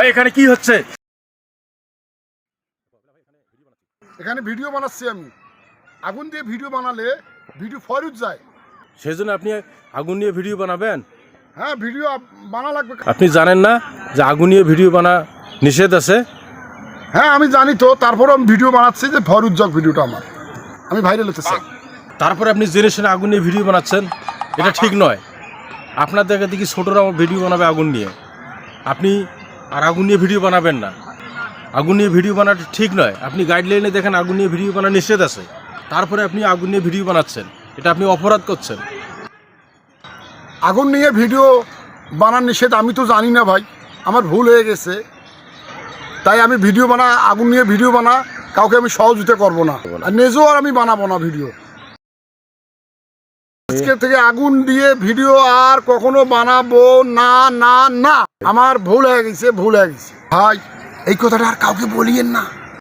এখানে কি হচ্ছে? এখানে ভিডিও বানাচ্ছি আমি। আগুন দিয়ে ভিডিও বানালে ভিডিও ফরজ যায়। সেজন্য আপনি আগুন নিয়ে ভিডিও বানাবেন? হ্যাঁ, ভিডিও বানা লাগবে। আপনি জানেন না যে আগুন নিয়ে ভিডিও বানা নিষেধ আছে? হ্যাঁ, আমি জানি তো, তারপরে আমি ভিডিও বানাচ্ছি যে ফরজ যাক ভিডিওটা আমার, আমি ভাইরাল হতে চাই। তারপরে আপনি জেনে শুনে আগুন নিয়ে ভিডিও বানাচ্ছেন, এটা ঠিক নয়। আপনার দেখা দেখি ছোটরা ভিডিও বানাবে আগুন নিয়ে, আপনি আর আগুন নিয়ে ভিডিও বানাবেন না। আগুন নিয়ে ভিডিও বানাটা ঠিক নয়। আপনি গাইডলাইনে দেখেন আগুন নিয়ে ভিডিও বানানো নিষেধ আছে, তারপরে আপনি আগুন নিয়ে ভিডিও বানাচ্ছেন, এটা আপনি অপরাধ করছেন। আগুন নিয়ে ভিডিও বানার নিষেধ আমি তো জানি না ভাই, আমার ভুল হয়ে গেছে। তাই আমি ভিডিও বানা, আগুন নিয়ে ভিডিও বানা কাউকে আমি সহযোগিতা করবো না, আর নিজেও আর আমি বানাবো না ভিডিও। আজকে থেকে আগুন দিয়ে ভিডিও আর কখনো বানাবো না না না। আমার ভুল হয়ে গেছে, ভুল হয়ে গেছে ভাই, এই কথাটা আর কাউকে বলিয়েন না।